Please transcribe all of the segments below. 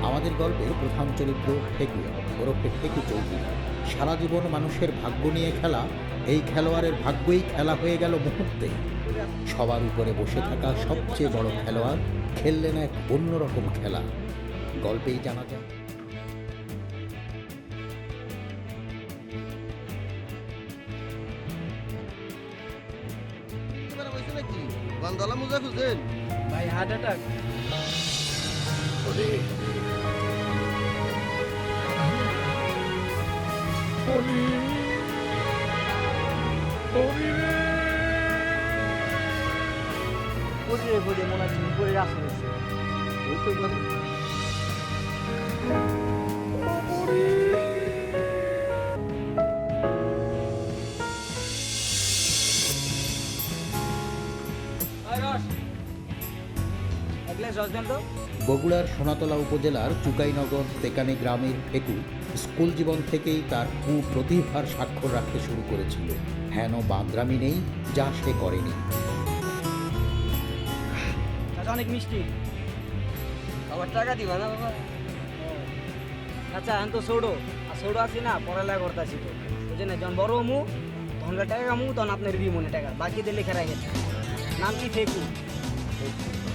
আমাদের গল্পে প্রধান চরিত্র ফেকু ওরফে ফেকু চৌধুরী। সারা জীবন মানুষের ভাগ্য নিয়ে খেলা, এই খেলোয়াড়ের ভাগ্যই খেলা হয়ে গেল মুহূর্তে। সবার উপরে বসে থাকা সবচেয়ে বড় খেলোয়াড় খেললেন এক অন্যরকম খেলা। গল্পেই জানা যায়। গন্ধলা মুজা খুঁজছেন ভাই হার্ট অ্যাটাক। মনে হচ্ছে উপরে রাস্তা রয়েছে। বগুড়ার সোনাতলা উপজেলার চুকাইনগর তেকানি গ্রামের ফেকু স্কুল জীবন থেকেই তার কুপ্রতিভার স্বাক্ষর রাখতে শুরু করেছিল। হেন বাঁদরামি নেই যা সে করেনি। অনেক মিষ্টি। আবার টাকা দিবা না বাবা? আচ্ছা এখন তো ছোটো আর ছোটো আছি না, পড়ালেখা করতেছি তো ওই জন্য যখন বড় মু তখন টাকা কামু তখন আপনার দিব মনে টাকা বাকি দিয়ে লেখা রাখে। নাম কি ফেকু?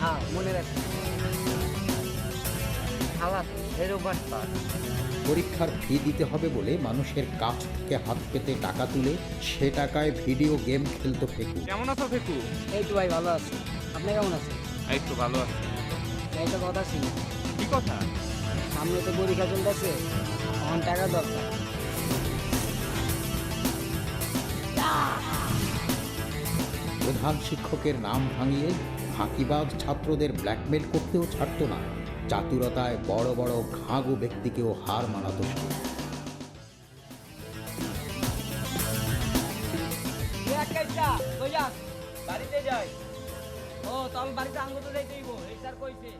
হ্যাঁ মনে রাখি। পরীক্ষার ফি দিতে হবে বলে মানুষের কাছ থেকে হাত পেতে টাকা তুলে সে টাকায় ভিডিও গেম খেলতো ফেকু। কেমন আছো ফেকু? এই তো ভাই ভালো আছি। আপনি কেমন আছেন? এই তো ভালো আছি। একটা কথা ছিল। কি কথা? সামনে তো পরীক্ষা চলতেছে, আমার টাকা দরকার। প্রধান শিক্ষকের নাম ভাঙিয়ে ফাঁকিবাজ ছাত্রদের ব্ল্যাকমেল করতেও ছাড়ত না। চাতুরতায় বড় বড় ঘাঘু ব্যক্তিকেও হার মানাত সে। বাড়িতে যাই। ও তবে বাড়িতে আঙ্গুর তো যাইতেইব, এই স্যার কইছে।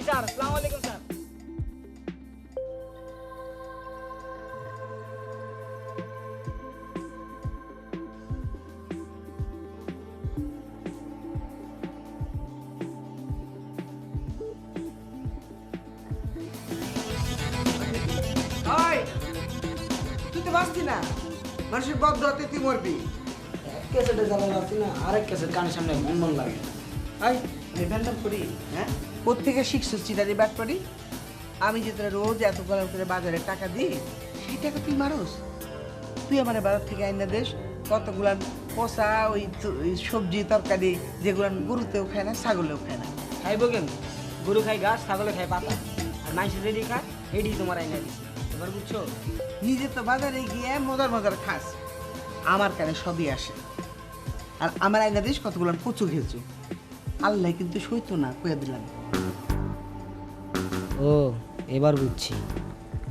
স্যার আসসালামু আলাইকুম স্যার। তুই তো বাঁচতি না, মানুষের বদ্ধ হাতে তুই মরবি। এক ক্যাসেটে জ্বালা লাগছি না, আরেক ক্যাসেট কানের সামনে মন মন লাগে। আই আমি ব্যান্ডাম করি, হ্যাঁ কোত্থেকে শিখছিস চিটারি ব্যাট করি? আমি যে তোরা রোজ এত গরম করে বাজারে টাকা দিই, সেই টাকা তুই মারস। তুই আমার বাজার থেকে আইনা দেশ কতগুলান পচা ওই সবজি তরকারি যেগুলান গরুতেও খায় না, ছাগলেও খায় না। খাইব কেন? গরু খাই ঘাস, ছাগলে খাই পাতা, আর মানুষের যেটি খায় এটি তোমার আইনা দিচ্ছে। এবার বুঝছো? নিজে তো বাজারে গিয়ে মজার মজার খাস, আমার কানে সবই আসে। আর আমার আইনা দিস কতগুলান কচু খেয়েছু। আল্লাহ কিন্তু সইতো না, কয়ে দিলাম। ও এবার বুঝছি,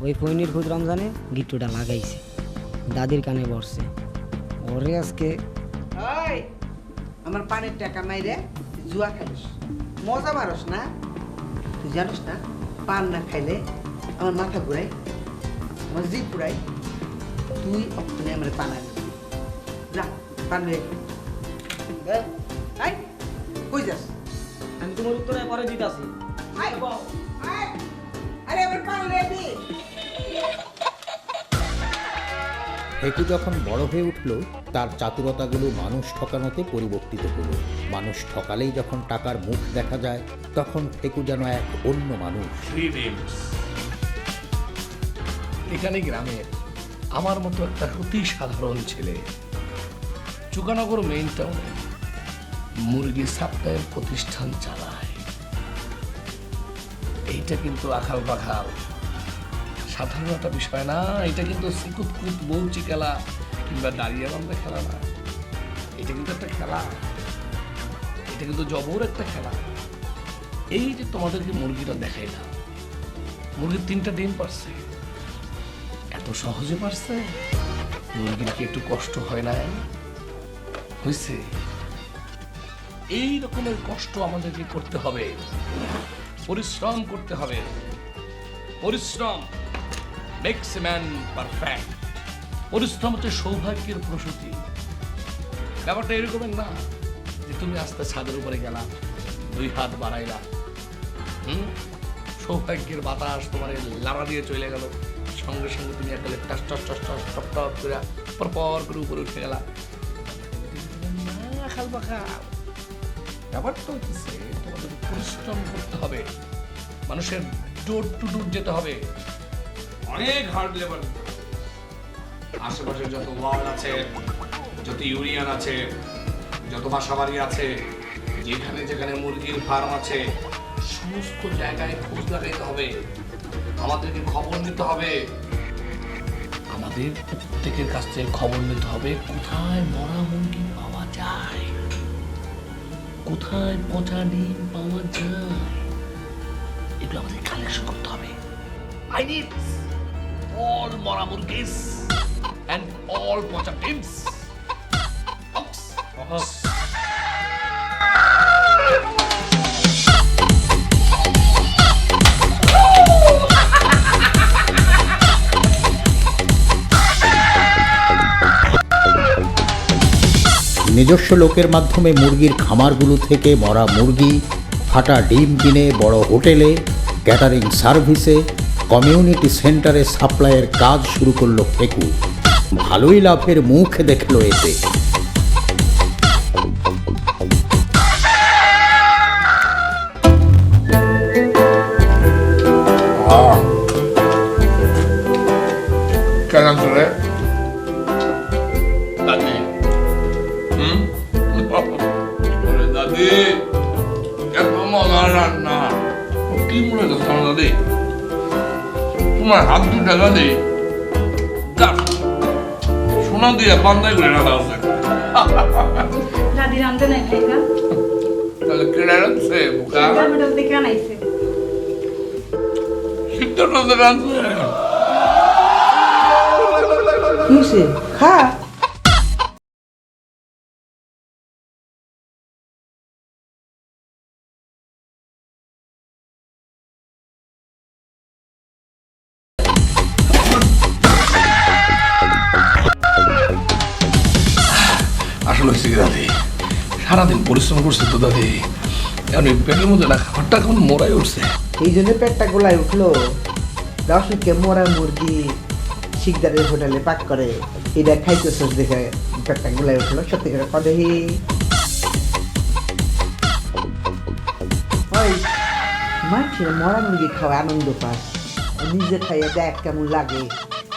ওই ফৈনির খুদ রমজানে গিট্টুটা লাগাইছে, দাদির কানে বসছে। ওরে আজকে আমার পানের টাকা মাইরে জুয়া খাইস, মজা মারস না। তুই জানিস না পান না খাইলে আমার মাথা ঘুরাই, আমার জিভ ঘুরাই। তুই অক্ষণে আমার পান আনি যা, পান লয়ে কই যাস? আমি তোমার উত্তরে পরে দিতাছি। আরে আমার পান লয়ে দি। ফেকু যখন বড় হয়ে উঠল, তার চাতুরতাগুলো মানুষ ঠকানোতে পরিবর্তিত হলো। মানুষ ঠকালেই যখন টাকার মুখ দেখা যায়, তখন ফেকু যেন এক অন্য মানুষ। এখানে গ্রামের আমার মতো একটা অতি সাধারণ ছেলে চুকানগর মেইন টাউনে মুরগি সাপ্লাইয়ের প্রতিষ্ঠান চালায়, এইটা কিন্তু আখাল বাখাল সাধারণ একটা বিষয় না। এটা কিন্তু সিকুতকুত বৌচি খেলা কিংবা দাঁড়িয়ে বান্ধা খেলা না, এটা কিন্তু একটা খেলা, এটা কিন্তু জবর একটা খেলা। এই যে তোমাদেরকে মুরগিটা দেখাইলাম, মুরগির 3টা ডিম পারছে, এত সহজে পারছে? মুরগির কি একটু কষ্ট হয় না? হয়েছে? এই রকমের কষ্ট আমাদেরকে করতে হবে, পরিশ্রম করতে হবে। পরিশ্রম মেক্স এ ম্যান পারফেক্ট। পরিশ্রম হচ্ছে সৌভাগ্যের প্রসূতি। ব্যাপারটা এরকমের না যে তুমি আস্তে ছাদের উপরে গেলা, 2 হাত বাড়াইলা, সৌভাগ্যের বাতাস তোমার লাড়া দিয়ে চলে গেল, সঙ্গে সঙ্গে তুমি একটা টাস টাস টাস টাস টপ টপ করে পরপর করে উপরে উঠে গেলা। ব্যাপারটা হচ্ছে তোমাদের পরিশ্রম করতে হবে, মানুষের ডোর টু ডোর যেতে হবে, অনেক হার্ড লেবার। আশেপাশে যত ওয়ার্ড আছে, যত ইউনিয়ন আছে, যত বাসাবাড়ি আছে, যেখানে যেখানে মুরগির ফার্ম আছে, সমস্ত জায়গায় খোঁজ লাগাইতে হবে, আমাদেরকে খবর নিতে হবে। আমাদের প্রত্যেকের কাছ থেকে খবর নিতে হবে কোথায় মরা মুরগি পাওয়া যায়, কোথায় পচা ডিম পাওয়া যায়, এগুলো আমাদের কালেকশন করতে হবে। I need all মরা মুরগিস and all পচা ডিমস। নিজস্ব লোকের মাধ্যমে মুরগির খামারগুলো থেকে মরা মুরগি, ফাটা ডিম কিনে বড় হোটেলে, ক্যাটারিং সার্ভিসে, কমিউনিটি সেন্টারে সাপ্লাইয়ের কাজ শুরু করলো ফেকু। ভালোই লাভের মুখ দেখলো এতে। কেমন চলে দাদি? দাদি এত মজার রান্না, কি মনে করছো দাদি? তোমার হাত দুটা দাদি সোনা দিয়ে বান্ধাই করে রাখা আছে। দাদি রান্ধতে নাই খাই না, তাহলে কেনা রাখছে বোকা? হোটেল থেকে আনাইছে। সিদ্ধ রাঁধছে। কি হয়েছে? খা। আসলে হয়েছে কি দাদি, সারাদিন পরিশ্রম করছে তো দাদি, এখন এই পেটের মধ্যে না খাবারটা এখন মরাই উঠছে। এই জন্য পেটটা গোলায় উঠলো। দর্শককে মরা মুরগি শিকদারের হোটেলে পাক করে এটা খাইতেছস দেখে পেটটা গোলায় উঠলো। সত্যি করে কদেহি মানুষের মরা মুরগি খাওয়া আনন্দ পাস, নিজে খাইয়ে দেখ কেমন লাগে।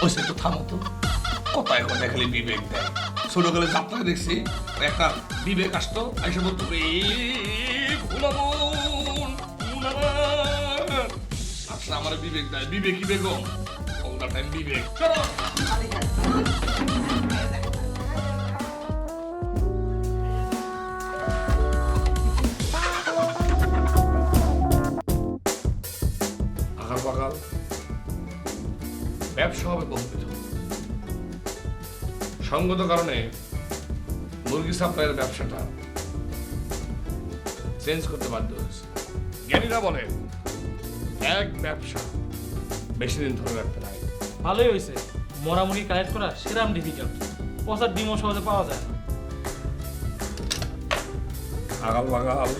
ওই সে তো থামো তো, কথায় কথায় খালি বিবেক দেয়। ছোটকালে যাত্রায় দেখছি একটা বিবেক আসতো, এসে বলতো আচ্ছা আমার বিবেক দেয়, বিবেকই বেগম অল দ্য টাইম বিবেক। চলো আকাল পাকাল ব্যবসা হবে কল্পিত। সঙ্গত কারণে মুরগি সাপ্লাইয়ের ব্যবসাটা চেঞ্জ করতে বাধ্য হয়েছে। জ্ঞানীরা বলে এক ব্যবসা বেশি দিন ধরে রাখতে নাই। ভালোই হয়েছে, মরা মুরগি কালেক্ট করা সেরাম ডিফিকাল্ট, পচার ডিমও সহজে পাওয়া যায় না। আগাল বাগাল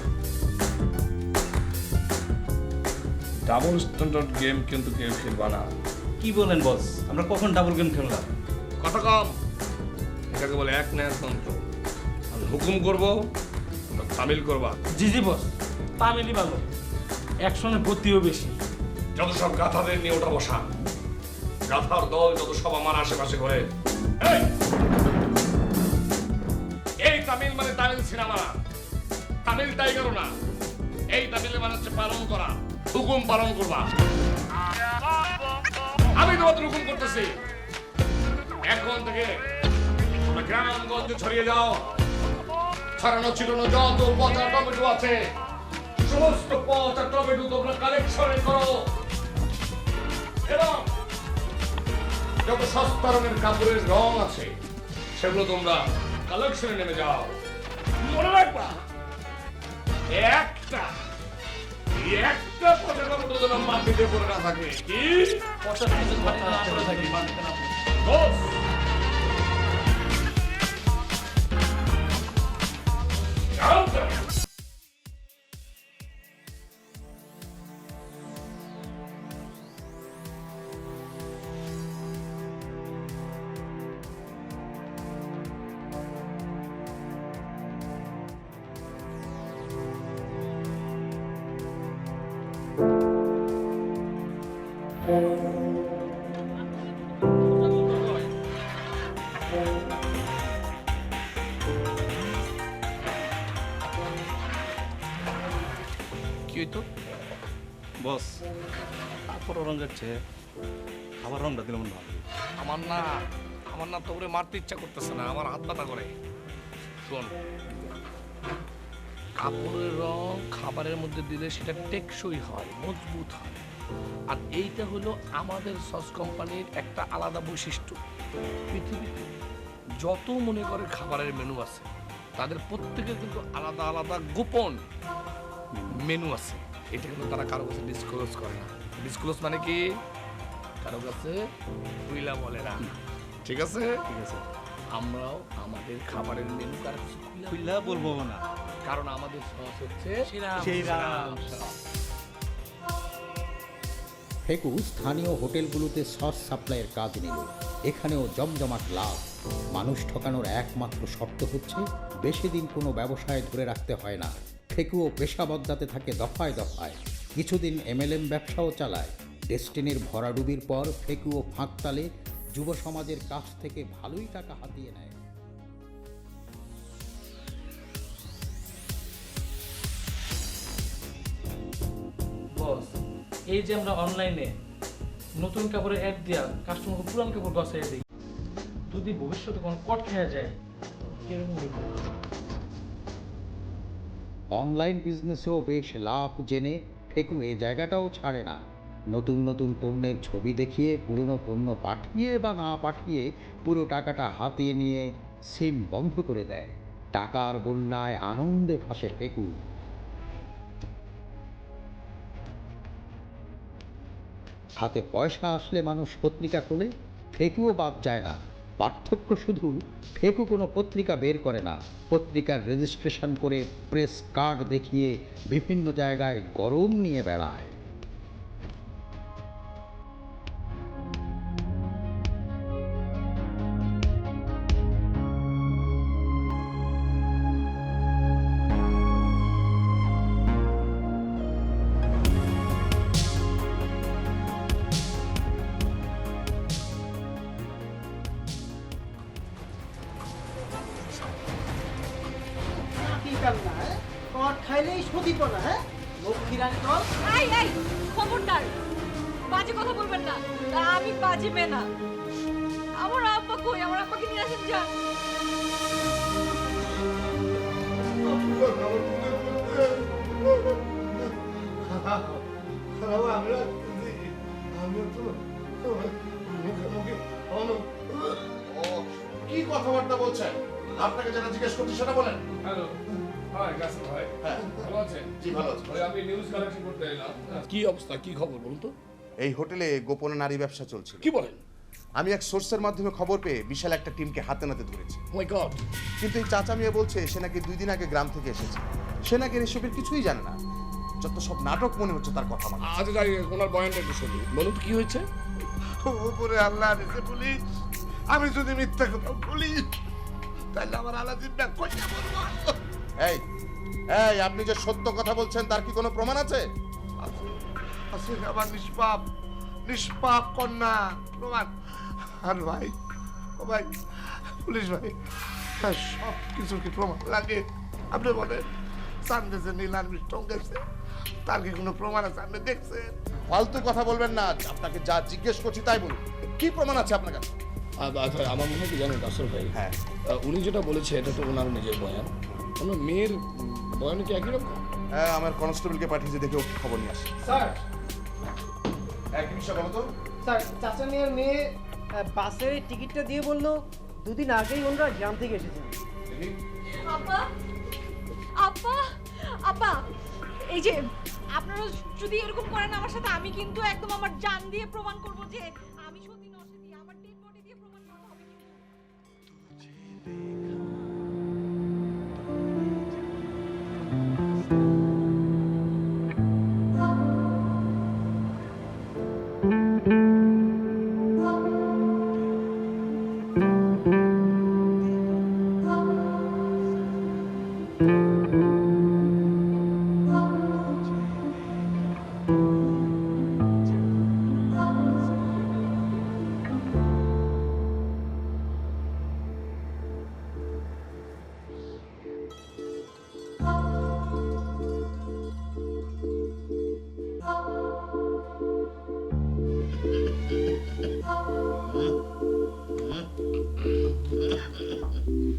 ডাবল স্ট্যান্ডার্ড গেম কিন্তু কেউ খেলবা না। কি বলেন বস, আমরা কখন ডাবল গেম খেললাম? কথা কম, এটাকে বলে এক ন্যায় তন্ত্র। আমি হুকুম করবো, তোমরা তামিল করবা। জি জি বস, তামিলই ভালো, অ্যাকশনের গতিও বেশি। যত সব গাথাদের নিয়ে ওটা বসা, গাধার দল যত সব আমার আশেপাশে ঘরে। এই তামিল মানে তামিল সিনেমা, তামিল টাইগারও না। এই তামিল মানে হচ্ছে পালন করা, হুকুম পালন করবা। আমি তোমাদের হুকুম করতেছি, এখন থেকে তোমরা গ্রামগঞ্জে ছড়িয়ে যাও। ছড়ানো ছিটানো যত পচা টমেটো আছে, সমস্ত পচা টমেটো তোমরা কালেকশন করো এবং যত সস্তা রঙের কাপড়ের রং আছে সেগুলো তোমরা কালেকশনে নেমে যাও। মনে রাখবা, একটা পচা টমেটো যেন মাটিতে পড়ে না থাকে। কি পচা টমেটো মাটিতে না পড়ে থাকে, মাটিতে না পড়ে। বস, যাও তো। কি হইতো বস? কাপড় রঙের চেয়ে খাবার রংটা দিলে মনে ভালো। আমার না তোরে মারতে ইচ্ছা করতেছে না, আমার হাত ব্যথা করে। শোন, কাপড়ের রং খাবারের মধ্যে দিলে সেটা টেকসই হয়, মজবুত হয়। আর এইটা হলো আমাদের সস কোম্পানির একটা আলাদা বৈশিষ্ট্য। পৃথিবীতে যত মনে করে খাবারের মেনু আছে, তাদের প্রত্যেকের কিন্তু আলাদা আলাদা গোপন মেনু আছে। এটা কিন্তু তারা কারো কাছে ডিসক্লোজ করে না। ডিসক্লোজ মানে কি? কারো কাছে খুইলা বলে না। ঠিক আছে? ঠিক আছে, আমরাও আমাদের খাবারের মেনু কারো কাছে খুললা বলবো না, কারণ আমাদের সস হচ্ছে সেই রাম। ফেকু স্থানীয় হোটেলগুলোতে সস সাপ্লাইয়ের কাজ নিল। এখানেও জমজমাট লাভ। মানুষ ঠকানোর একমাত্র শর্ত হচ্ছে বেশি দিন কোনো ব্যবসায় ধরে রাখতে হয় না। ফেকুও পেশা বদলাতে থাকে দফায় দফায়। কিছুদিন MLM ব্যবসাও চালায়। ডেস্টিনির ভরাডুবির পর ফেকুও ফাঁকতালে যুব সমাজের কাছ থেকে ভালোই টাকা হাতিয়ে নেয়। বস, এই যে আমরা অনলাইনে নতুন কাপড়ের অ্যাড দিয়া কাস্টমারকে পুরান কাপড় গছাইয়া দিই, যদি ভবিষ্যতে কোনো কট খেয়ে যায় কিরকম হইব? অনলাইন বিজনেসেও বেশ লাভ জেনে ফেকু এই জায়গাটাও ছাড়ে না। নতুন নতুন পণ্যের ছবি দেখিয়ে পুরনো পণ্য পাঠিয়ে বা না পাঠিয়ে পুরো টাকাটা হাতিয়ে নিয়ে সিম বন্ধ করে দেয়। টাকার বন্যায় আনন্দে ভাসে ফেকু। হাতে পয়সা আসলে মানুষ পত্রিকা খোলে, ফেকুও বাদ যায় না। পার্থক্য শুধু ফেকু কোনো পত্রিকা বের করে না, পত্রিকার রেজিস্ট্রেশন করে প্রেস কার্ড দেখিয়ে বিভিন্ন জায়গায় গরম নিয়ে বেড়ায়। কি কান্না, হ্যাঁ? কট খাইলেই সতীপ না, হ্যাঁ? লক্ষ্মী রানী কল। এই খবরদার বাজে কথা বলবেন না, আমি বাজে মেয়ে না। আমার আব্বা কই? আমার আব্বাকে নিয়ে আসেন যান। কি কথাবার্তা বলছেন? আপনাকে যেটা জিজ্ঞেস করছি সেটা বলেন। হ্যালো, হাই কাসম ভাই, হ্যাঁ। ভালো আছেন? জি ভালো আছি। ওই আমি নিউজ কালেকশন করতে এলাম। কি অবস্থা, কি খবর বলুন তো? এই হোটেলে গোপনে নারী ব্যবসা চলছিল। কি বলেন? আমি এক সোর্সের মাধ্যমে খবর পেয়ে বিশাল একটা টিমকে হাতে নাতে ধরেছি। ও মাই গড। কিন্তু এই চাচা মিয়া বলছে সে নাকি 2 দিন আগে গ্রাম থেকে এসেছে। সে নাকি এসবের কিছুই জানে না। যত সব নাটক মনে হচ্ছে তার কথা মানে। আচ্ছা যাই, ওনার বয়ানটা একটু শুনি। বলুন তো কি হয়েছে? উপরে আল্লাহ রেখে পুলিশ, আমি যদি মিথ্যা কথা বলি তাহলে আমার আলাদিনটা কইয়া বলবো। এই এই আপনি যে সত্য কথা বলছেন তার কি কোনো প্রমাণ আছে? আছে আমার নিষ্পাপ নিষ্পাপ কন্যা প্রমাণ। আর ভাই, ও ভাই, পুলিশ ভাই, সব কিছু কি প্রমাণ লাগে? আপনি বলেন, সামনে যে নীল আর্মি স্ট্রং গেছে, তার কি কোনো প্রমাণ আছে? আপনি দেখছেন? ফালতু কথা বলবেন না, আপনাকে যা জিজ্ঞেস করছি তাই বলুন। কি প্রমাণ আছে আপনার কাছে? আমার মনে হয় কি জানেন আসল ভাই, হ্যাঁ, উনি যেটা বলেছে এটা তো ওনার নিজের বয়ান। ওনার মেয়ের বয়ান কি একই রকম? হ্যাঁ, আমার কনস্টেবলকে পাঠিয়েছে, দেখে ও খবর নিয়ে আসে। স্যার এক নিমিষ বলো তো। স্যার চাচা মেয়ের মেয়ে বাসের টিকিটটা দিয়ে বললো 2 দিন আগেই ওনারা গ্রাম থেকে এসেছেন। দেখি। আপা আপা আপা এই যে আপনারা যদি এরকম করেন আমার সাথে, আমি কিন্তু একদম আমার জান দিয়ে প্রমাণ করব যে আমি সত্যি নসে দিয়ে আমার ডেড বডি দিয়ে প্রমাণ করতে হবে কিন্তু।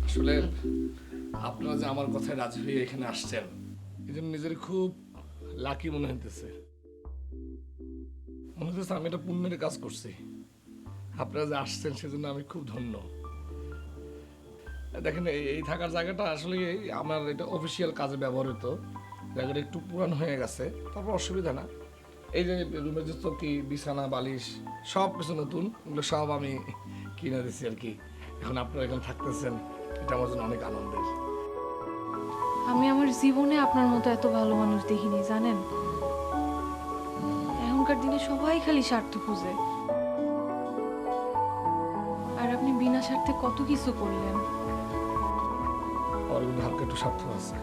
আসলে আপনারা যে আমার কথায় রাজি হয়ে এখানে আসছেন, এই জন্য নিজের খুব লাকি মনে হইতেছে। মনে হচ্ছে আমি একটা পুণ্যের কাজ করছি। আপনারা যে আসছেন সেজন্য আমি খুব ধন্য। দেখেন, এই থাকার জায়গাটা আসলে আমার এটা অফিসিয়াল কাজে ব্যবহৃত। জায়গাটা একটু পুরানো হয়ে গেছে, তারপর অসুবিধা না। এই যে রুমের যে চৌকি, বিছানা, বালিশ সব কিছু নতুন, এগুলো সব আমি কিনে দিচ্ছি আর কি। এখন আপনারা এখানে থাকতেছেন, এটা আমার জন্য অনেক আনন্দের। আমি আমার জীবনে আপনার মতো এত ভালো মানুষ দেখিনি জানেন। এখনকার দিনে সবাই খালি স্বার্থ খুঁজে, আর আপনি বিনা স্বার্থে কত কিছু করলেন। আর কিন্তু হালকা একটু স্বার্থ আছে।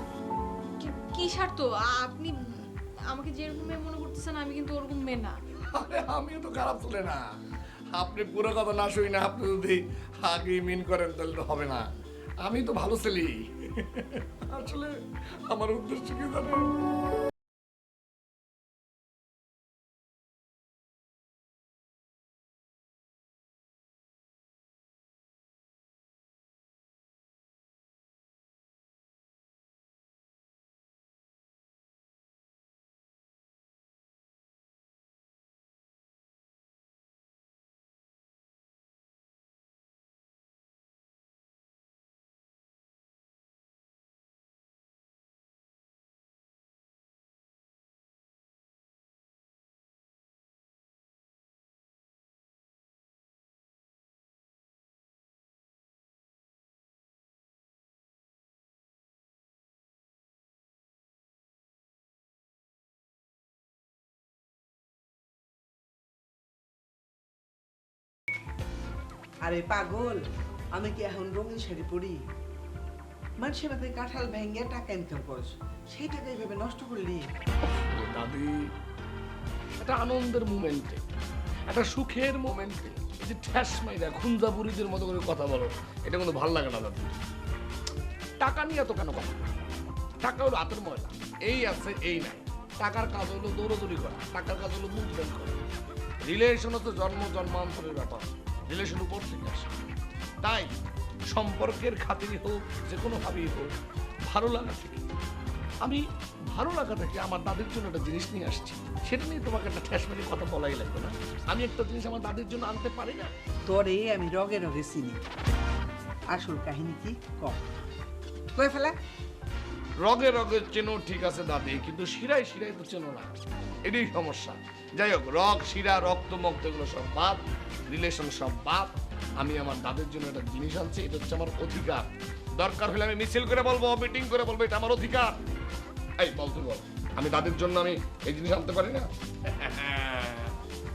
কি স্বার্থ? আপনি আমাকে যেরকম মেয়ে মনে করতেছেন আমি কিন্তু ওরকম মেয়ে না। আরে আমিও তো খারাপ চলে না। আপনি পুরো কথা না শুই না, আপনি যদি আগে মিন করেন তাহলে তো হবে না। আমি তো ভালো ছেলে। আসলে আমার উদ্দেশ্য কি জানেন? আরে পাগল, আমি কি এখন রঙিন শাড়ি পরি? মানুষের বাড়িতে কাঁঠাল ভেঙে টাকা ইনকাম করছ, সেই টাকা এইভাবে নষ্ট করলি? দাদি, একটা আনন্দের মোমেন্টে, একটা সুখের মোমেন্টে এই যে ঠ্যাস মাইরা খুঞ্জাবুরিদের মতো করে কথা বলো, এটা কিন্তু ভালো লাগে না দাদি। টাকা নিয়ে এত কেন কথা? টাকা হলো হাতের ময়লা, এই আছে এই নাই। টাকার কাজ হলো দৌড়দৌড়ি করা, টাকার কাজ হলো মুভমেন্ট করা। রিলেশন হচ্ছে জন্মান্তরের ব্যাপার, রিলেশন উপর থেকে আসে। তাই সম্পর্কের খাতিরই হোক, যে কোনোভাবেই হোক, ভালো লাগা থেকে, আমি ভালো লাগা থেকে আমার দাদির জন্য একটা জিনিস নিয়ে আসছি। সেটা নিয়ে তোমাকে একটা ঠ্যাস মেরে কথা বলাই লাগবে না। আমি একটা জিনিস আমার দাদির জন্য আনতে পারি না? তোরে আমি রগে রগে চিনি। আসল কাহিনী কি কম কয়ে ফেলা? রগে রগে চেনো ঠিক আছে দাদি, কিন্তু শিরায় শিরায় তো চেনো না, এটাই সমস্যা। যাই হোক, রগ, শিরা, রক্ত, মক্ত এগুলো সব বাদ, রিলেশন সব বাদ। আমি আমার দাদের জন্য একটা জিনিস আনছি, এটা হচ্ছে আমার অধিকার। দরকার হলে আমি মিছিল করে বলবো, মিটিং করে বলবো, এটা আমার অধিকার। এই বল, তুই বল, আমি দাদের জন্য আমি এই জিনিস আনতে পারি না?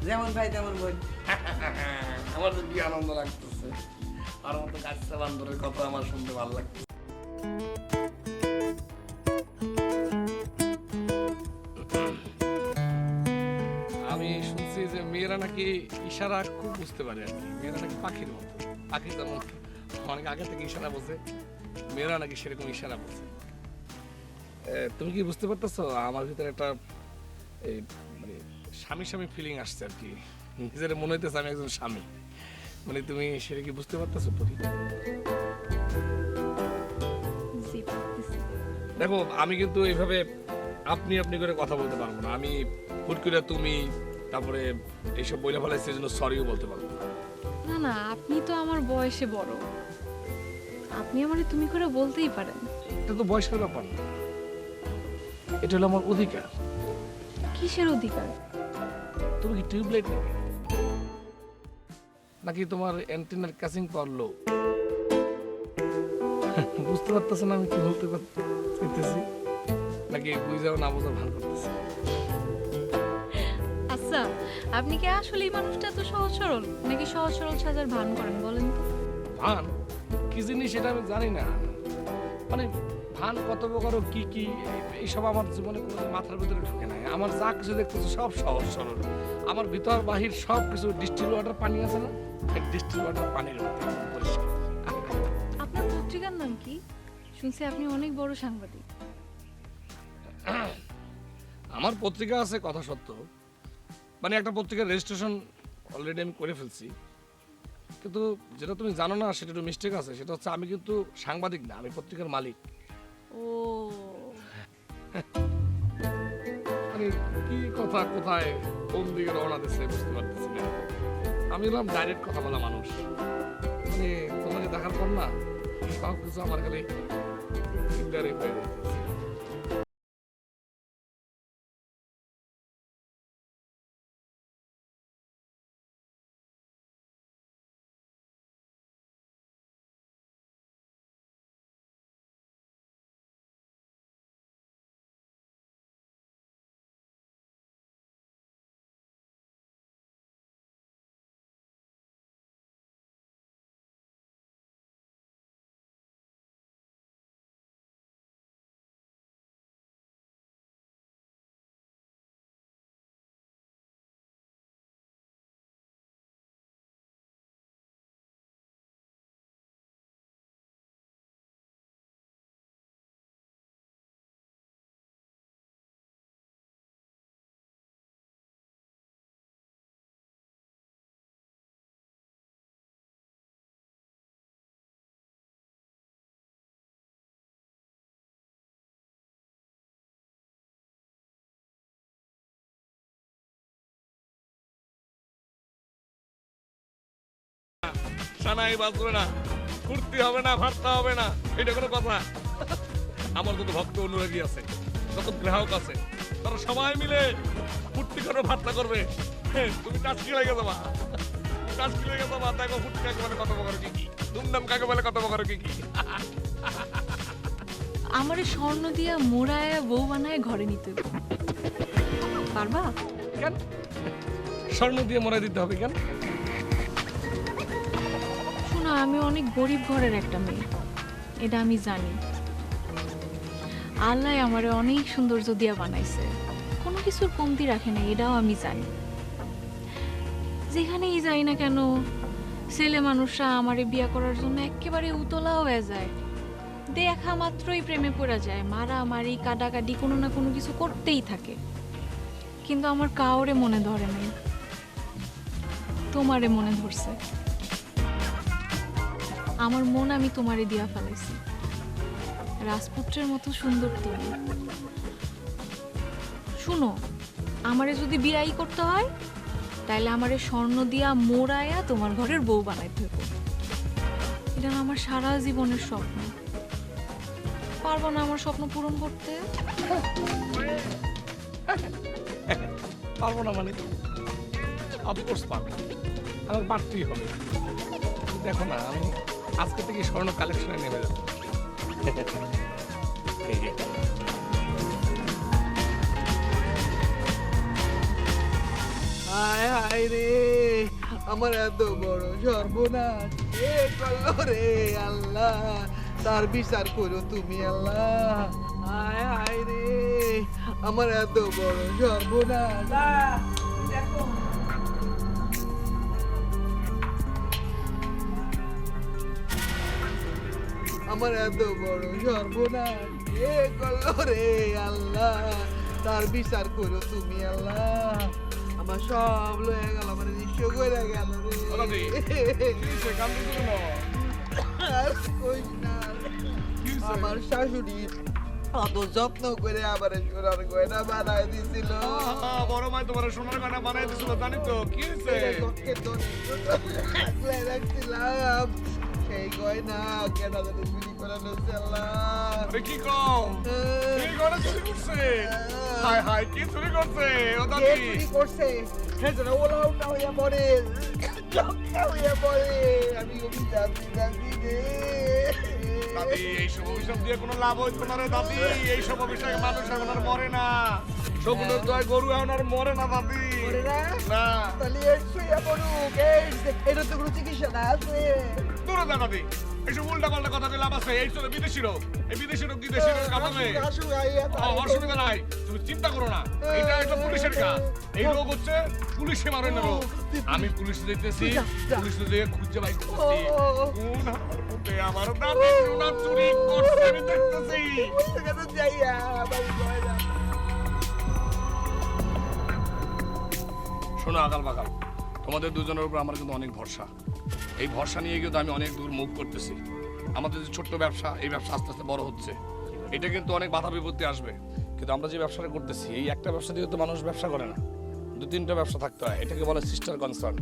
যেমন ভাই তেমন বোন। আমার তো কি আনন্দ লাগতেছে, আর আমার তো গাছটা বান্দরের কথা আমার শুনতে ভালো লাগছে। আমি শুনছি যে মেয়েরা নাকি ইশারা খুব বুঝতে পারে আর কি, মেয়েরা নাকি পাখির মতো, পাখি যেমন অনেক আগে থেকে ইশারা বোঝে, মেয়েরা নাকি সেরকম ইশারা বোঝে। তুমি কি বুঝতে পারতেছো আমার ভিতরে একটা এই মানে স্বামী স্বামী ফিলিং আসছে আর কি, নিজের মনে হইতেছে আমি একজন স্বামী, মানে তুমি সেটা কি বুঝতে পারতেছো পরি? দেখো আমি কিন্তু এইভাবে আপনি আপনি করে কথা বলতে পারবো না, আমি হুট করে তুমি তারপরে এইসব বইলে ফেলাইছি এই জন্য সরিও বলতে পারবো না। না না, আপনি তো আমার বয়সে বড়, আপনি আমারে তুমি করে বলতেই পারেন। এটা তো বয়সের ব্যাপার না, এটা হলো আমার অধিকার। কিসের অধিকার? তুমি কি টিউবলাইট নাকি, নাকি তোমার অ্যান্টেনার ক্যাচিং পাওয়ার লো? বুঝতে পারতেছো না আমি কি বলতে চাইতেছি, নাকি বুঝাও না বোঝার ভান করতেছি? আচ্ছা, আপনি কি আসলে এই মানুষটা তো সহজ সরল, নাকি সহজ সরল সাজার ভান করেন বলেন তো? ভান কি জিনিস সেটা আমি জানি না, মানে ভান কত প্রকার কি কি এইসব আমার জীবনে কোনো মাথার ভিতরে ঢুকে নাই। আমার যা কিছু দেখতেছি সব সহজ সরল, আমার ভিতর বাহির সব কিছু ডিস্টিল ওয়াটার পানি আছে না, ডিস্টিল ওয়াটার পানির মতো পরিষ্কার। আপনার পত্রিকার নাম কি? শুনছি আপনি অনেক বড় সাংবাদিক। আমার পত্রিকা আছে কথা সত্য, মানে একটা পত্রিকার রেজিস্ট্রেশন অলরেডি আমি করে ফেলছি, কিন্তু যেটা তুমি জানো না সেটা একটু মিস্টেক আছে, সেটা হচ্ছে আমি কিন্তু সাংবাদিক না, আমি পত্রিকার মালিক। ও মানে কি কথা কোথায় কোন দিকে রওনা দিচ্ছে বুঝতে পারতেছি না। আমি হলাম ডাইরেক্ট কথা বলা মানুষ, মানে তোমাকে দেখার পর না সব কিছু আমার খালি ইনডাইরেক্ট হয়ে যাচ্ছে। সানাই বাজবে না, কুর্তি হবে না, ভার্তা হবে না, এটা কোনো কথা? আমার যত ভক্ত অনুরাগী আছে, যত গ্রাহক আছে, তারা সবাই মিলে ফুর্তি করে ভার্তা করবে। তুমি টাচকি লেগে যাবা, টাচকি লেগে যাবা, দেখো ফুর্তি কাকে বলে, কত বড় কি কি, ধুমধাম কাকে বলে, কত বড় কি কি। আমারে স্বর্ণ দিয়া মোড়ায় বউ বানায় ঘরে নিতে হইব। পারবা? কেন স্বর্ণ দিয়ে মোড়াই দিতে হবে কেন? শোনো, আমি অনেক গরিব ঘরের একটা মেয়ে, এটা আমি জানি। আল্লাহ আমারে অনেক সৌন্দর্য দিয়া বানাইছে, কোনো কিছুর কমতি রাখে না, এটাও আমি জানি। যেখানেই যাই না কেন ছেলে মানুষরা আমারে বিয়ে করার জন্য একেবারে উতলা হয়ে যায়, দেখা মাত্রই প্রেমে পড়ে যায়, মারামারি কাটাকাটি কোনো না কোনো কিছু করতেই থাকে। কিন্তু আমার কাউরে মনে ধরে নাই, তোমারে মনে ধরছে। আমার মন আমি তোমারে দিয়া ফেলাইছি, রাজপুত্রের মতো সুন্দর তুমি। শুনো, আমারে যদি বিয়াই করতে হয় তাইলে আমারে স্বর্ণ দিয়া মোড়ায়া তোমার ঘরের বউ বানাইতে হবে। এটা আমার সারা জীবনের স্বপ্ন। পারবো না আমার স্বপ্ন পূরণ করতে? পারবো না মানে অফকোর্স পারবো, আমার বাড়তেই হবে। দেখো না, আমি আজকে থেকে স্বর্ণ কালেকশনে নেমে যাবো। হায় হায় রে, আমার এত বড় সর্বনাশ কে করলো রে আল্লাহ, তার বিচার করো তুমি আল্লাহ। হায় হায় রে, আমার এত বড় সর্বনাশ। আমার এত বড় সর্বনাশ কে করলো রে আল্লাহ, তার বিচার করো তুমি আল্লাহ। আমার সব লয়ে গেল, আমার নিঃস্ব করে গেল রে। আর কইস না, আমার শাশুড়ি অত যত্ন করে আবার সোনার গয়না বানায় দিছিল। বড় মাই তোমার সোনার গয়না বানাই দিছিল, জানি তো কি হয়েছে? রাখছিলাম সেই গয়না কেনা যেন চুরি করে নিচ্ছে আল্লাহ। কি কও? কি করে চুরি করছে? হায় হায়, কি চুরি করছে? ও কে দাদি চুরি করছে সে যেন ওলাউটা হইয়া পড়ে, চক্কা হইয়া পড়ে। আমি অভিশাপ দিচ্ছি রে। দাদি, এইসব অভিশাপ দিয়ে কোনো লাভ হইতো না রে দাদি। এইসব অভিশাপে মানুষ এখন আর মরে না। শকুনের দয় গরু এখন আর মরে না দাদি। মরে না? না। তাহলে এইডস হইয়া পড়ুক, এইডস। এটা তো কোনো চিকিৎসা না আছে। দূরে যা দাদি, এইসব উল্টা পাল্টা কথা বলে লাভ আছে। এই চলে বিদেশি রোগ, এই বিদেশি রোগ কি দেশি রোগ কামাবে? আসুক আইয়া তাই। অসুবিধা নাই, তুমি চিন্তা করো না। এটা একটা পুলিশের কাজ। এই রোগ হচ্ছে পুলিশে মারে না রোগ। আমি পুলিশে দেখতেছি, পুলিশে দিয়ে খুঁজে বাই করতেছি কোন আমার মধ্যে আমার দাদি সোনা চুরি করছে আমি দেখতেছি। ওই জায়গাতে যাইয়া আমার গয়না। শোনো আকাল বাকাল, তোমাদের দুজনের উপর আমার কিন্তু অনেক ভরসা। এই ভরসা নিয়ে কিন্তু আমি অনেক দূর মুভ করতেছি। আমাদের যে ছোট্ট ব্যবসা, এই ব্যবসা আস্তে আস্তে বড় হচ্ছে। এটা কিন্তু অনেক বাধা বিপত্তি আসবে, কিন্তু আমরা যে ব্যবসাটা করতেছি, এই একটা ব্যবসা দিয়ে তো মানুষ ব্যবসা করে না, 2-3টা ব্যবসা থাকতে হয়। এটাকে বলে সিস্টার কনসার্ন।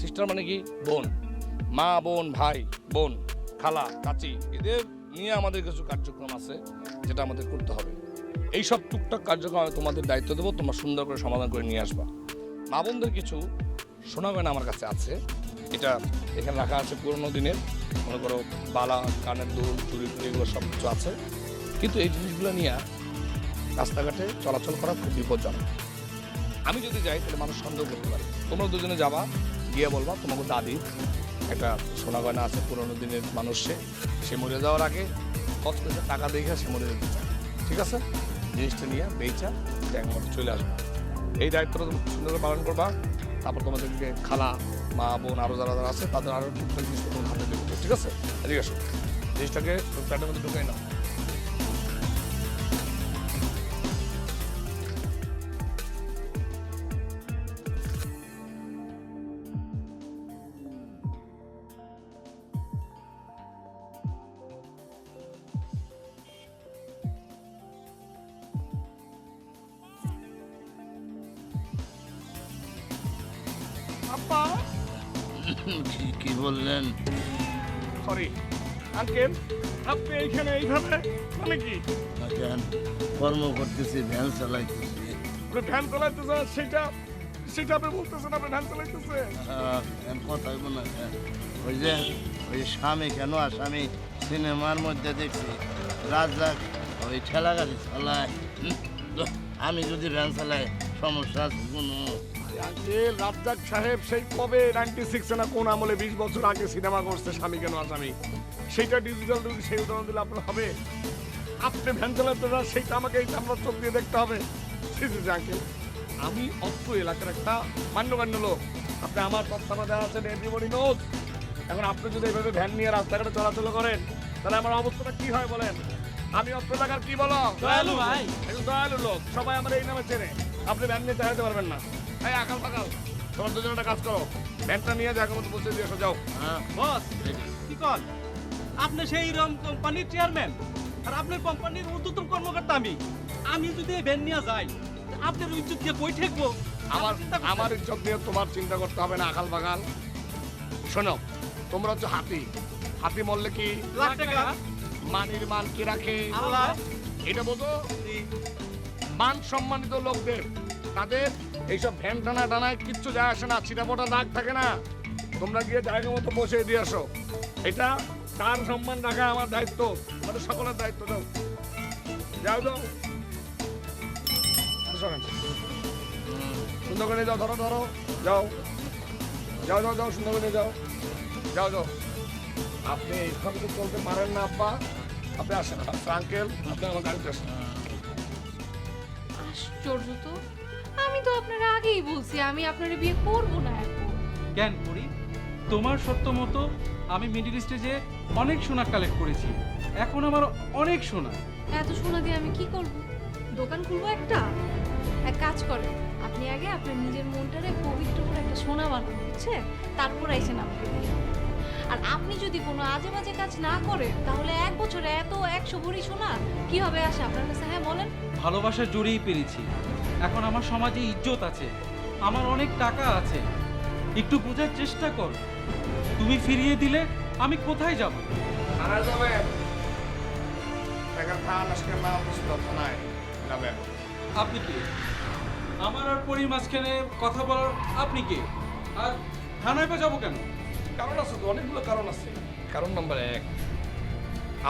সিস্টার মানে কি? বোন, মা, বোন, ভাই, বোন, খালা, চাচি, এদের নিয়ে আমাদের কিছু কার্যক্রম আছে যেটা আমাদের করতে হবে। এই সব টুকটাক কার্যক্রম আমি তোমাদের দায়িত্ব দেবো, তোমরা সুন্দর করে সমাধান করে নিয়ে আসবা। মা বোনদের কিছু সোনা গয়না আমার কাছে আছে, এটা এখানে রাখা আছে পুরোনো দিনের। মনে করো বালা, কানের দুল, চুরি টুরি, এগুলো সব কিছু আছে। কিন্তু এই জিনিসগুলো নিয়ে রাস্তাঘাটে চলাচল করা খুব বিপজ্জনক। আমি যদি যাই তাহলে মানুষ সন্দেহ করতে পারে। তোমরা দুজনে যাবা, গিয়ে বলবা তোমাকে দাদি একটা সোনা গয়না আছে পুরোনো দিনের মানুষ, সে মরে যাওয়ার আগে কত পয়সা টাকা দেখে সে মরে যেতে চায়। ঠিক আছে? জিনিসটা নিয়ে বেচা একবার চলে আসবে। এই দায়িত্বটা তুমি সুন্দর করে পালন করবা। তারপর তোমাদেরকে খালা, মা, বোন আরও যারা যারা আছে তাদের আরও টুকটাক জিনিস তোমার হাতে দেবে। ঠিক আছে? ঠিক আছে, জিনিসটাকে প্যান্টের মধ্যে ঢুকাই নাও। আব্বা, কি বললেন? সরি আঙ্কেল, আপনি এইখানে এইভাবে মানে কি? কর্ম করতেছি, ভ্যান চালাইতেছি। ভ্যান চালাইতেছে, সেটা সেটা আপনি বলতেছেন আপনি ভ্যান চালাইতেছে? কথাই মনে হয় ওই যে স্বামী কেন আসামি সিনেমার মধ্যে দেখছি, রাজ্জাক ওই ঠেলা গাড়ি চালায়। আমি যদি ভ্যান চালাই সমস্যা আছে কোনো? আঙ্কেল, রাজ্জাক সাহেব সেই কবে 96 না কোন আমলে 20 বছর আগে সিনেমা করছে স্বামী কেন আসামি, সেইটা ডিজিটাল যুগ, সেই উদাহরণ দিলে আপনার হবে? আপনি ভ্যান চালাতে না, সেইটা আমাকে এই আমরা চোখ দিয়ে দেখতে হবে? আঙ্কেল, আমি অত্র এলাকার একটা মান্যগণ্য লোক, আপনি আমার তৎক্ষণাৎ দেওয়া আছেন, এভরিবডি নোজ। এখন আপনি যদি এইভাবে ভ্যান নিয়ে রাস্তাঘাটে চলাচল করেন তাহলে আমার অবস্থাটা কি হয় বলেন? আমি অত্র এলাকার কি বলো দয়ালু ভাই। একজন দয়ালু লোক, সবাই আমার এই নামে চেনে। আপনি ভ্যান নিয়ে চালাতে পারবেন না। এই আকাল পাকাল, তোমার দুজন একটা কাজ করো, ভ্যানটা নিয়ে জায়গা মতো বসে দিয়ে এসো, যাও। বস কি কর? আপনি সেই রকম কোম্পানির চেয়ারম্যান, আর আপনার কোম্পানির ঊর্ধ্বতন কর্মকর্তা আমি। আমি যদি এই ভ্যান নিয়ে যাই, আপনার ইজ্জত দিয়ে কই ঠেকবো? আমার ইজ্জত নিয়ে তোমার চিন্তা করতে হবে না আকাল পাকাল। শোনো, তোমরা হচ্ছে হাতি, হাতি মরলে কি লাখ টাকা মানির মান কি রাখে আল্লাহ। এটা বোঝো? মান সম্মানিত লোকদের, তাদের এইসব ভ্যান টানা টানায় কিচ্ছু যায় আসে না, ছিটাফোটা দাগ থাকে না। তোমরা গিয়ে জায়গা মতো বসে দিয়ে আসো। এটা তার সম্মান রাখা আমার দায়িত্ব, আমাদের সকলের দায়িত্ব। যাও যাও যাও, সুন্দর করে যাও, ধরো ধরো, যাও যাও যাও যাও, সুন্দর করে যাও, যাও যাও। আপনি এইভাবে তো চলতে পারেন না আব্বা, আপনি আসেন। আঙ্কেল, আপনি আমার গাড়িতে আসেন। আশ্চর্য তো, আমি তো আপনারা আগেই বলছি আমি আপনার বিয়ে করব না এখন। জ্ঞান করি তোমার সত্য মতো আমি মিডিল স্টেজে অনেক সোনা কালেক্ট করেছি, এখন আমার অনেক সোনা। এত সোনা দিয়ে আমি কি করব? দোকান খুলবো একটা? এক কাজ করে, আপনি আগে আপনার নিজের মনটারে পবিত্র করে একটা সোনা বানান, বুঝছে? তারপর আইসেন আমাকে দিয়ে। আর আপনি যদি কোনো আজে বাজে কাজ না করেন তাহলে 1 বছরে এত 100 ভরি সোনা কি হবে আসে আপনার কাছে? হ্যাঁ বলেন। ভালোবাসা জড়িয়ে পেরেছি, এখন আমার সমাজে ইজ্জত আছে, আমার অনেক টাকা আছে, একটু বোঝার চেষ্টা কর। তুমি ফিরিয়ে দিলে আমি কোথায় যাব? থানায় যাবেন, এখন থানা আজকে নাম দিছিল থানায় যাবেন। আপনি কে? আমার আর পরির মাঝখানে কথা বলার আপনি কে? আর থানায় পা যাবো কেন? কারণ আছে তো, অনেকগুলো কারণ আছে। কারণ নাম্বার 1,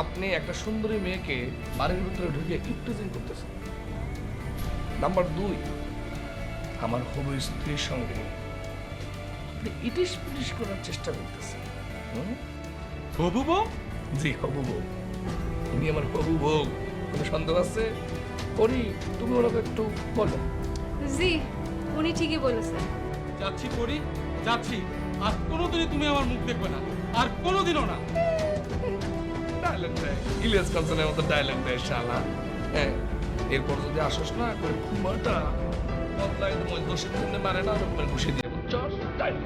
আপনি একটা সুন্দরী মেয়েকে বাড়ির ভিতরে ঢুকে কিডন্যাপিং করতেছেন। নাম্বার 2, আমার হবু স্ত্রীর সঙ্গে আপনি ইটিস পিটিস করার চেষ্টা করতেছেন। হবু বউ? জি, হবু বউ। উনি আমার হবু বউ। কোনো সন্দেহ আছে? পরি, তুমি ওনাকে একটু বলো। জি, উনি ঠিকই বলেছেন। যাচ্ছি পরি, যাচ্ছি। আর কোনোদিনই তুমি আমার মুখ দেখবে না, আর কোনোদিনও না। ডায়লগ দেয়, ইলিয়াস কাঞ্চনের মতো ডায়লগ দেয় শালা। হ্যাঁ, এরপর যদি আসোস না করে কুমারটা বদলায় তো মই দোষের জন্য মারে না, ওরকম ঘুষে দিয়ে চল ডায়লগ।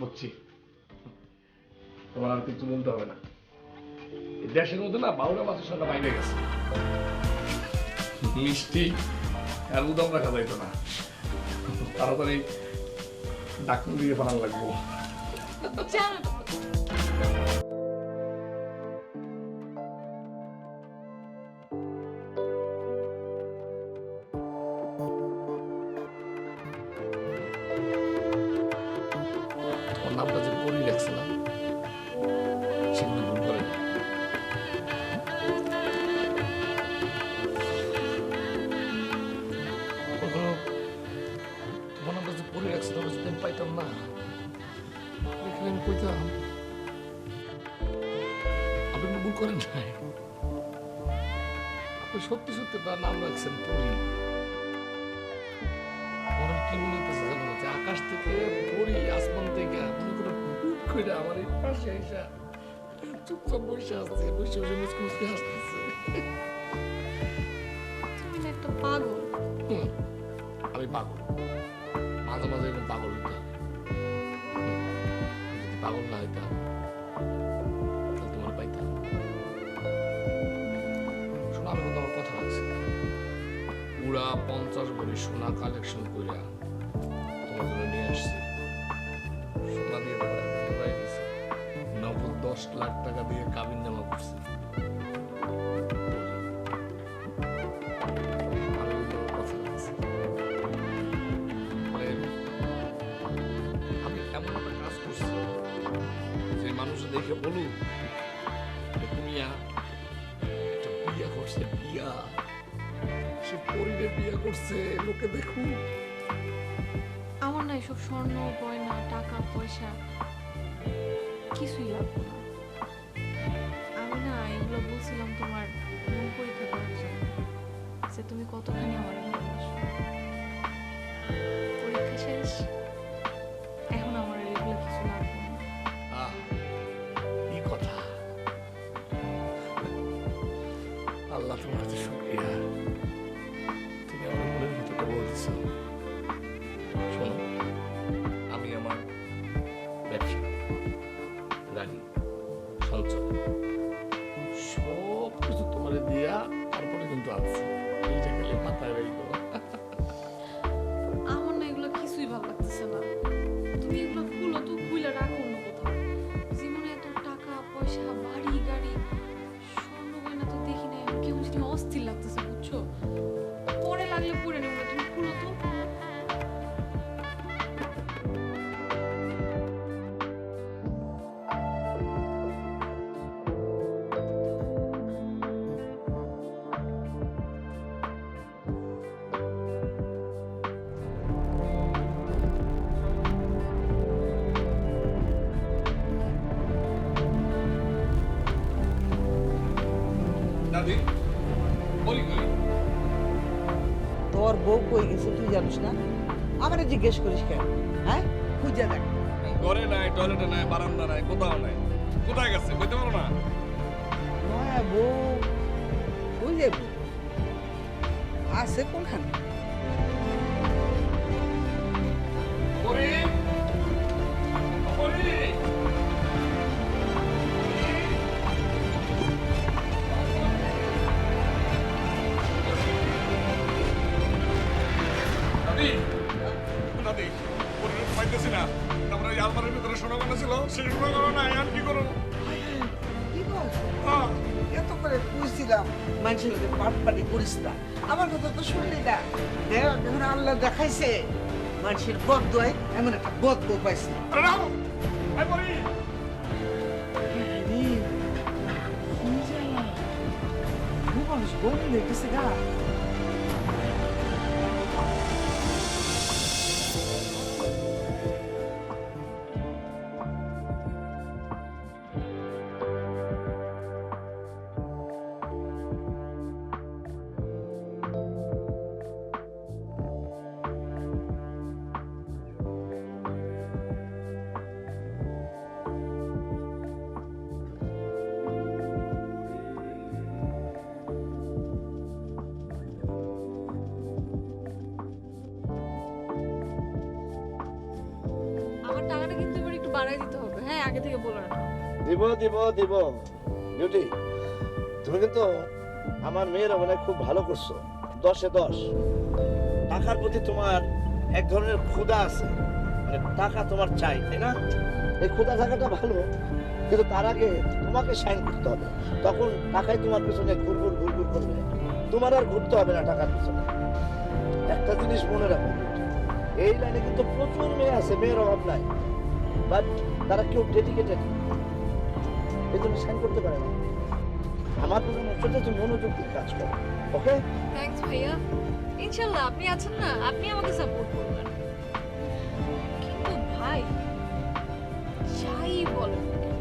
বুঝছি, তোমার আর কিছু বলতে হবে না। এই দেশের মধ্যে না বাউরা মাছের সঙ্গে বাইরে গেছে, মিষ্টি আর উদম রাখা যাইতো না। তাড়াতাড়ি ডাক্তার দিয়ে বানান লাগবো। ওর নামটা যে পরি রাখছিলাম সেগুলো ভুল করে না। তোমার নামটা যে পরি রাখছিলাম যদি আমি পাইতাম না, দেখলে আমি কইতাম আপনি ভুল করেন নাই, আপনি সত্যি সত্যি তার নাম রাখছেন পরি। আমার কি মনে হইতেছে জানো, যে আকাশ থেকে পরি, আসমান থেকে তুমি কোনো বুক করে আমার এই পাশে এসে চুপচাপ বসে আসছে, বসে বসে মুচকি মুচকি হাসতেছে। তুমি না একটা পাগল। আমি পাগল, মাঝে মাঝে এরকম পাগল হইতাম। যদি পাগল না হইতাম তাহলে তোমার পাইতাম। শোনো, আমি কিন্তু আমার কথা রাখছি, পুরা 50 ভরি সোনা কালেকশন কইরা তোমার জন্য নিয়ে আসছি। সোনা দিয়ে দেবো, নগদ 10 লাখ টাকা দিয়ে কাবিন জামা করছি। আমি কিন্তু আমার কথা রাখছি। মানে আমি এমন একটা কাজ করছি যে মানুষ দেখে বলুক যে তুমি একটা বিয়া করছে, বিয়া সে পরিবে বিয়া করছে, লোকে দেখুন। আমার না এসব স্বর্ণ গয়না টাকা পয়সা কিছুই লাগবে না। আমি না এগুলো বলছিলাম তোমার মন পরীক্ষা করার জন্য, যে তুমি কতখানি আমার ভালোবাসো। পরীক্ষা শেষ, এখন আমার আর এগুলো কিছু লাগবে না। কি কথা! আল্লাহ তোমার কাছে শুকরিয়া, তুমি আমার মনের ভিতরটা বলছো। শোনো, আমি আমার ব্যবসা, গাড়ি, সঞ্চয় সব কিছু তোমার দিয়া তারপরে কিন্তু আছে, এইটা গেলে মাথায় রাখবো। আমার না এগুলো কিছুই ভালো লাগতেছে না। তুমি এগুলো খুলো তো, খুলে রাখো অন্য কোথাও। জীবনে এত টাকা পয়সা, বাড়ি গাড়ি, স্বর্ণ গয়না তো দেখি না, কেমন যদি অস্থির লাগতেছে, বুঝছো? পরে লাগলে পরে নেবো, তুমি খুলো তো। দাদি, বলি কই? তোর বউ কই গেছে তুই জানিস না? আমারে জিজ্ঞেস করিস কেন? হ্যাঁ, খুঁজে দেখ। ঘরে নাই, টয়লেটে নাই, বারান্দা নাই, কোথাও নাই। কোথায় গেছে কইতে পারো না? নয়া বউ কই যাবো? আছে কোনখানে? পরি পরি দাদি দাদি পরির পাইতেছি না। তারপরে এই আলমারির ভিতরে সোনা গয়না ছিল, সেই সোনা গয়না নাই। আর কি করবো? কি বল? হ্যাঁ, এত করে বুঝছিলাম মানুষের লোকে পাটপাটি করিস না। আমার কথা তো শুনলি না। দেখ এখন আল্লাহ দেখাইছে মানুষের বদদোয়ায় এমন একটা বদবু পাইছে। আরে রাও, এই পরি মানুষ বমি দেখতেছে গা। আমার টাকাটা কিন্তু এবার একটু বাড়াই দিতে হবে, হ্যাঁ, আগে থেকে বলে রাখো। দিব দিব দিব বিউটি, তুমি কিন্তু আমার মেয়ের অভিনয় খুব ভালো করছো, 10-এ 10। টাকার প্রতি তোমার এক ধরনের ক্ষুধা আছে, মানে টাকা তোমার চাই, তাই না? এই ক্ষুধা থাকাটা ভালো, কিন্তু তার আগে তোমাকে সাইন করতে হবে। তখন টাকাই তোমার পিছনে ঘুরঘুর ঘুরঘুর করবে, তোমার আর ঘুরতে হবে না টাকার পিছনে। একটা জিনিস মনে রাখো, এই লাইনে কিন্তু প্রচুর মেয়ে আছে, মেয়ের অভাব নাই, বাট তারা কেউ ডেডিকেটেড, এই জন্য সাইন করতে পারে না। আমার প্রধান হচ্ছে তুমি মনোযোগ দিয়ে কাজ করো, ওকে? থ্যাঙ্কস ভাইয়া, ইনশাল্লাহ আপনি আছেন না, আপনি আমাকে সাপোর্ট করবেন। কিন্তু ভাই যাই বলেন না কেন,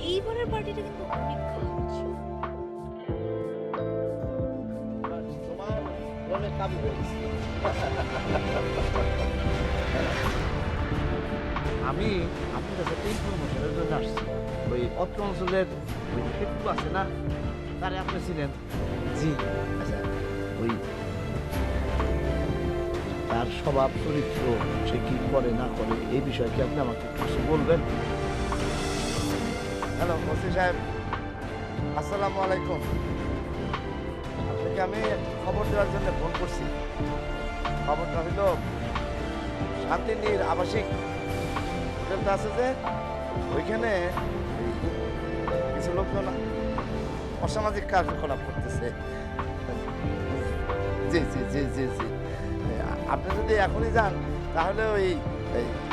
এইবারের পার্টিটা কিন্তু অনেক কাজ। তোমার মনে কাবু হয়ে গেছে। আমি আপনার কাছে একটা ইনফরমেশনের জন্য আসছি। ওই অত্র অঞ্চলের ওই ফেকু আছে না, তারে আপনি ছিলেন? জি। আচ্ছা, ওই তার স্বভাব চরিত্র, সে কি করে না করে, এই বিষয়ে কি আপনি আমাকে কিছু বলবেন? হ্যালো ওসি সাহেব, আসসালামু আলাইকুম। আপনাকে আমি খবর দেওয়ার জন্য ফোন করছি। খবরটা হইল শান্তিনীর আবাসিক হোটেলটা আছে যে, ওইখানে কিছু লোকজন অসামাজিক কার্যকলাপ করতেছে। জি জি জি জি জি, আপনি যদি এখনই যান তাহলে ওই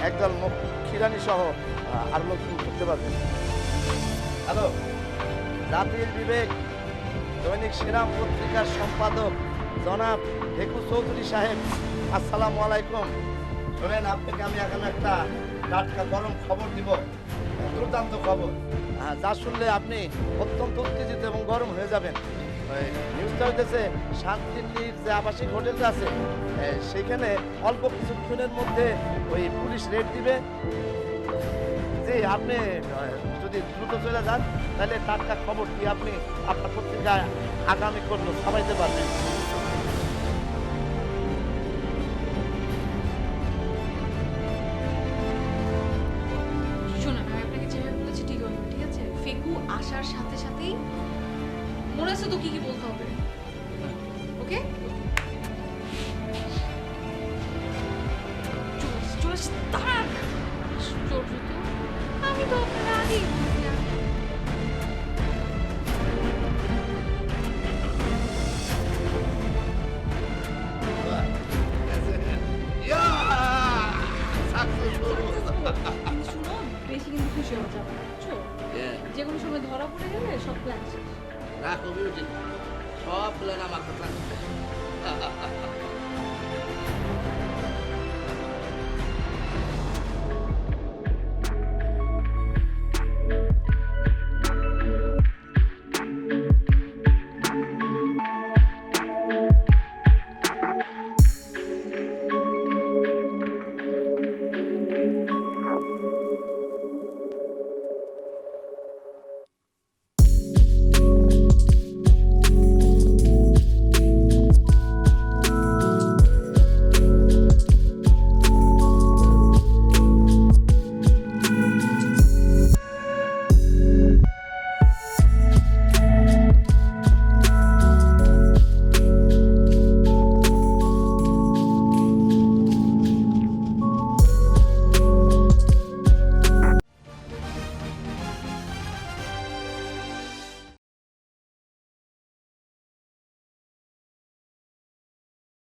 একদল খিরানি সহ আর লোকজন করতে পারবেন। হ্যালো, জাতির বিবেক দৈনিক শিরাম পত্রিকার সম্পাদক জনাব ফেকু চৌধুরী সাহেব, আসসালামু আলাইকুম। শোনেন, আপনাকে আমি এখন একটা টাটকা গরম খবর দিব, দুর্দান্ত খবর, যা শুনলে আপনি অত্যন্ত উত্তেজিত এবং গরম হয়ে যাবেন। নিউজটা হইতেছে শান্তিনীর যে আবাসিক হোটেলটা আছে, সেখানে অল্প কিছুক্ষণের মধ্যে ওই পুলিশ রেড দিবে। জি, আপনি যদি দ্রুত চলে যান তাহলে টাটকা খবরটি আপনি আপনার পত্রিকায় আগামী করলো ছাপাইতে পারবেন। শুনুন, আমি আপনাকে যেভাবে বলেছি ঠিক হবে, ঠিক আছে? ফেকু আসার সাথে সাথেই মনে আছে তো কি কি বলতে হবে, ওকে? চলে তার আশ্চর্য তো, আমি তো আপনার আগেই বলছিলাম। শুনো, বেশি কিন্তু খুশি হওয়া যাবে না, বুঝছো? যে কোনো সময় ধরা পড়ে গেলে সব প্ল্যান শেষ। রাখো বিউটি, সব প্ল্যান আমার কাছে।